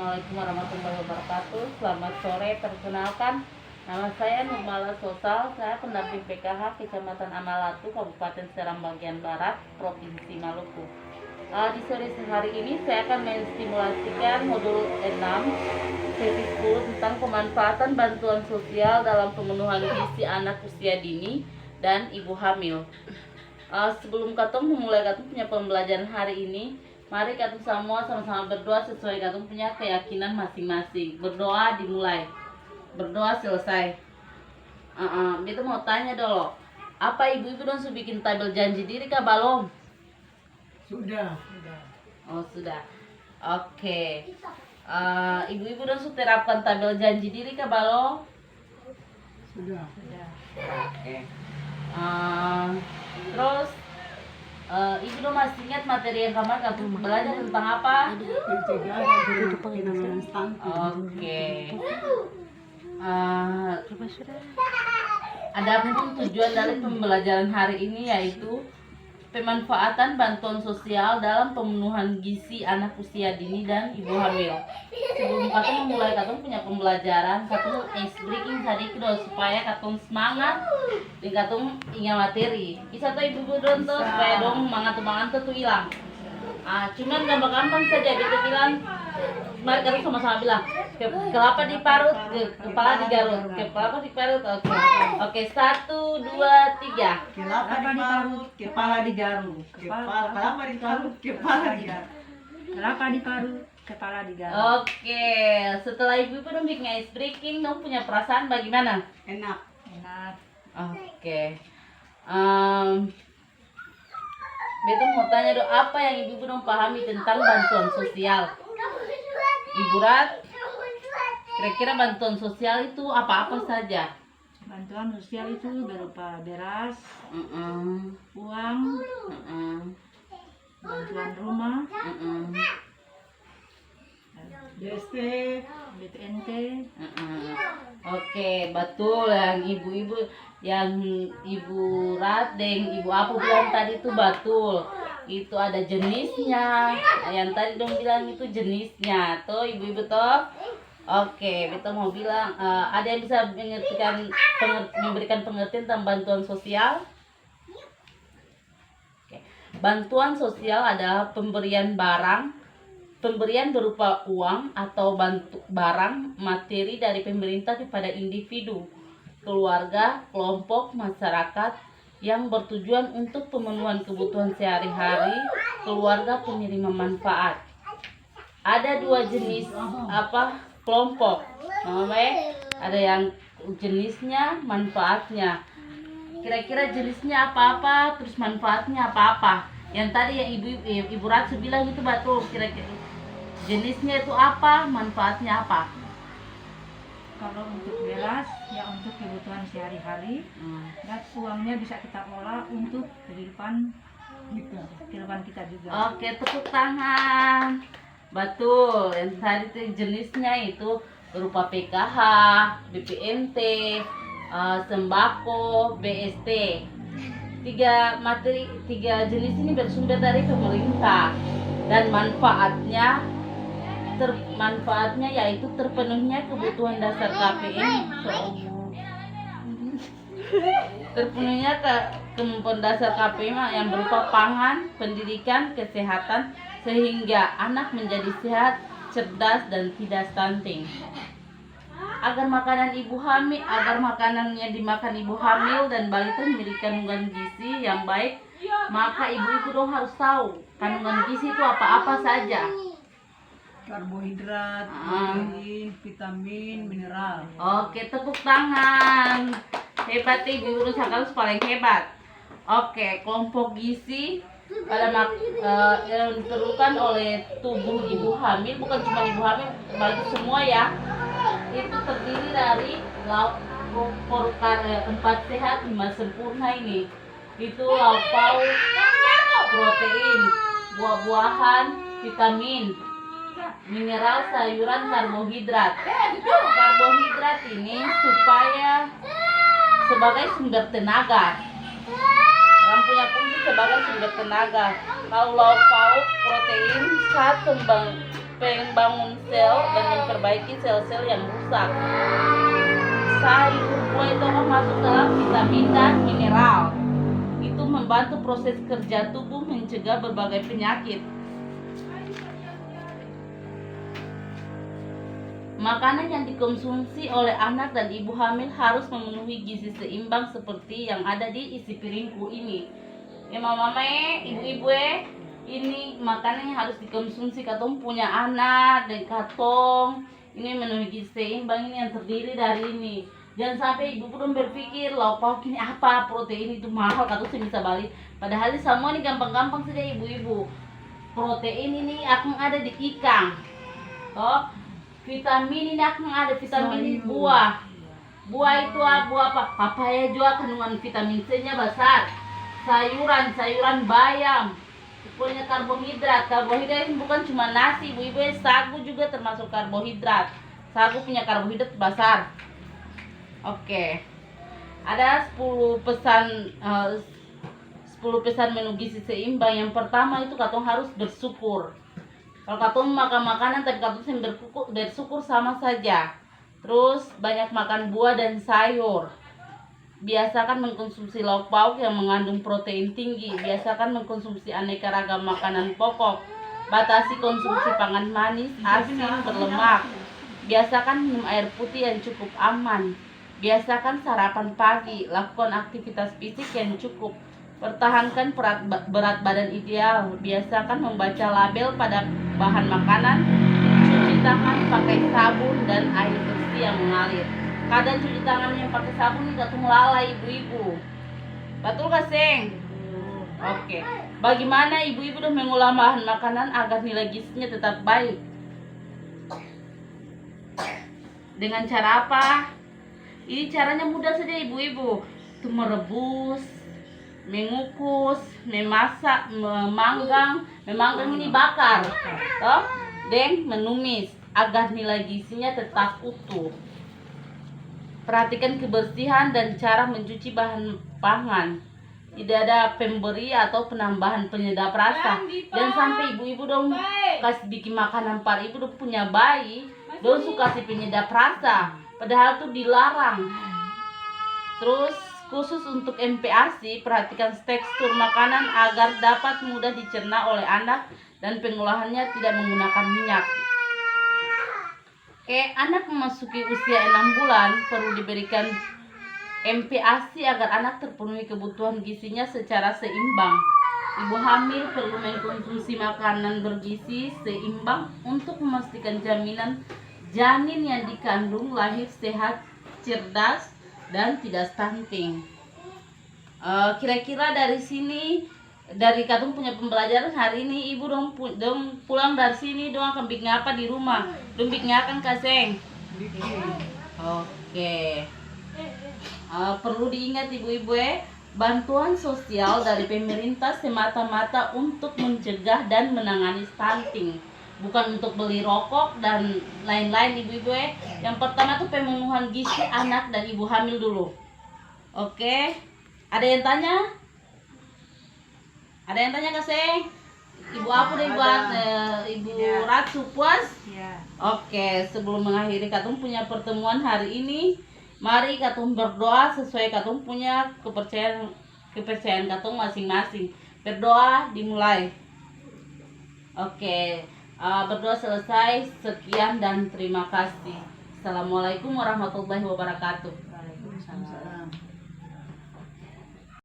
Assalamualaikum warahmatullahi wabarakatuh. Selamat sore. Perkenalkan, nama saya Nurmala Sosal. Saya pendamping PKH Kecamatan Amalatu, Kabupaten Serang bagian Barat, Provinsi Maluku. Di sore hari ini saya akan menstimulasikan modul 6 sesi 10 tentang pemanfaatan bantuan sosial dalam pemenuhan gizi anak usia dini dan ibu hamil. Sebelum katong memulai katong punya pembelajaran hari ini, mari katong semua sama-sama berdoa sesuai katong punya keyakinan masing-masing. Berdoa dimulai, berdoa selesai. Itu mau tanya dulu, apa ibu-ibu dong su bikin tabel janji diri kah balong? Sudah. Oh sudah. Oke. Ibu-ibu dong su terapkan tabel janji diri kah balong? Sudah. Oke. Terus ibu dong masih ingat materi yang kemarin katong belajar tentang apa? Pencegahan penanganan stunting. Oke. Adapun tujuan dari pembelajaran hari ini yaitu pemanfaatan bantuan sosial dalam pemenuhan gizi anak usia dini dan ibu hamil. Sebelum katong memulai katong punya pembelajaran, katong ice breaking sedikit dong supaya katong semangat dan katong ingat materi. Bisa tuh ibu dong tuh supaya dong semangat tuh hilang. Cuman gampang-gampang saja kita bilang. Mari kita sama-sama bilang kelapa diparut, kepala digarut, kelapa diparut. Oke, 1, 2, 3. Kelapa diparut, kepala digaruk. Kelapa diparut, kepala digaruk. Kelapa diparut, kepala digaruk. Oke, setelah ibu dong bikin ice breaking, dong punya perasaan bagaimana? Enak. Enak. Oke. Beto mau tanya dong, apa yang ibu dong pahami tentang bantuan sosial? Ibu Rat, kira-kira bantuan sosial itu apa-apa saja? Bantuan sosial itu berupa beras, uang, bantuan rumah, BST. BPNT. Oke, betul yang ibu-ibu, yang Ibu Rat dan Ibu Apu bilang tadi itu betul. Itu ada jenisnya. Yang tadi dong bilang itu jenisnya. Tuh ibu-ibu toh. Oke, kita mau bilang ada yang bisa memberikan pengertian tentang bantuan sosial? Oke. Bantuan sosial adalah pemberian berupa uang atau barang materi dari pemerintah kepada individu, keluarga, kelompok, masyarakat yang bertujuan untuk pemenuhan kebutuhan sehari-hari keluarga penerima manfaat. Ada dua jenis kelompok, ada yang jenisnya, manfaatnya. Kira-kira jenisnya apa-apa, terus manfaatnya apa-apa. Yang tadi yang ibu Ratsu bilang itu betul. Kira-kira jenisnya itu apa, manfaatnya apa? Kalau untuk beras, ya untuk kebutuhan sehari-hari, dan uangnya bisa kita olah untuk kehidupan kita juga. Oke, tepuk tangan. Betul, yang tadi itu jenisnya itu berupa PKH, BPNT, sembako, BST. Tiga jenis ini bersumber dari pemerintah dan manfaatnya yaitu terpenuhnya kebutuhan dasar KPM, terpenuhnya kebutuhan dasar KPM yang berupa pangan, pendidikan, kesehatan sehingga anak menjadi sehat, cerdas dan tidak stunting. Agar makanannya dimakan ibu hamil dan balita memiliki kandungan gizi yang baik, maka ibu-ibu dong harus tahu kandungan gizi itu apa-apa saja. Karbohidrat, protein, vitamin, mineral. Oke, tepuk tangan. Hebat ibu-ibu sekarang paling hebat. Oke, kelompok gizi yang diperlukan oleh tubuh ibu hamil, bukan cuma ibu hamil, bagi semua ya. Itu terdiri dari lauk empat sehat 5 sempurna ini. Itu lauk pauk, protein, buah-buahan, vitamin, mineral, sayuran, karbohidrat. Karbohidrat ini supaya sebagai sumber tenaga. Yang punya fungsi sebagai sumber tenaga. Kalau lauk pauk, protein, membangun sel dan memperbaiki sel-sel yang rusak. Sayur buah itu akan masuk dalam vitamin dan mineral. Itu membantu proses kerja tubuh mencegah berbagai penyakit. Makanan yang dikonsumsi oleh anak dan ibu hamil harus memenuhi gizi seimbang seperti yang ada di isi piringku ini. Ya mama ibu-ibu ini makanan yang harus dikonsumsi katong punya anak dan katong ini memenuhi gizi seimbang ini yang terdiri dari ini. Jangan sampai ibu belum berpikir lauk pauk ini apa, protein itu mahal katong bisa balik. Padahal semua ini gampang-gampang saja ibu-ibu. Protein ini akan ada di ikan. Toh vitamin ini akan ada vitamin buah. Buah itu buah apa? Papaya juga kandungan vitamin C-nya besar. Sayuran bayam. Punya karbohidrat. Karbohidrat ini bukan cuma nasi, ibu-ibu, sagu juga termasuk karbohidrat. Sagu punya karbohidrat besar. Oke. Ada 10 pesan menu gizi seimbang. Yang pertama itu katong harus bersyukur. Kalau katong makan makanan tapi katong sering bersyukur sama saja. Terus banyak makan buah dan sayur. Biasakan mengkonsumsi lauk pauk yang mengandung protein tinggi. Biasakan mengkonsumsi aneka ragam makanan pokok. Batasi konsumsi pangan manis, asin, berlemak. Biasakan minum air putih yang cukup aman. Biasakan sarapan pagi. Lakukan aktivitas fisik yang cukup. Pertahankan berat badan ideal. Biasakan membaca label pada bahan makanan. Cuci tangan pakai sabun dan air bersih yang mengalir. Kadang cuci tangan yang pakai sabun ini gak lalai ibu-ibu. Betul gak Seng? Oke. Bagaimana ibu-ibu udah mengolah bahan makanan agar nilai gizinya tetap baik? Dengan cara apa? Ini caranya mudah saja ibu-ibu. Itu merebus, mengukus, memasak, memanggang ini bakar, toh, dan menumis agar nilai gizinya tetap utuh. Perhatikan kebersihan dan cara mencuci bahan pangan. Tidak ada pemberi atau penambahan penyedap rasa. Dan sampai ibu-ibu dong kasih bikin makanan para ibu dong punya bayi, dong suka kasih penyedap rasa. Padahal itu dilarang. Terus khusus untuk MPASI, perhatikan tekstur makanan agar dapat mudah dicerna oleh anak dan pengolahannya tidak menggunakan minyak. Anak memasuki usia 6 bulan perlu diberikan MPASI agar anak terpenuhi kebutuhan gizinya secara seimbang. Ibu hamil perlu mengkonsumsi makanan bergizi seimbang untuk memastikan jaminan janin yang dikandung lahir sehat, cerdas, dan tidak stunting. Kira-kira dari sini, dari katong punya pembelajaran hari ini, ibu dong pulang dari sini dong akan bikin apa di rumah? Dong bikin akan kaseng. Oke. Perlu diingat ibu-ibu bantuan sosial dari pemerintah semata-mata untuk mencegah dan menangani stunting, bukan untuk beli rokok dan lain-lain ibu-ibu. Yang pertama tuh pemenuhan gizi anak dan ibu hamil dulu. Oke. Ada yang tanya? Ada yang tanya kasih? Ibu apa deh buat Ibu Ratu puas? Ya. Oke, sebelum mengakhiri katong punya pertemuan hari ini, mari katong berdoa sesuai katong punya kepercayaan katong masing-masing. Berdoa dimulai. Oke, berdoa selesai. Sekian dan terima kasih. Assalamualaikum warahmatullahi wabarakatuh. Waalaikumsalam.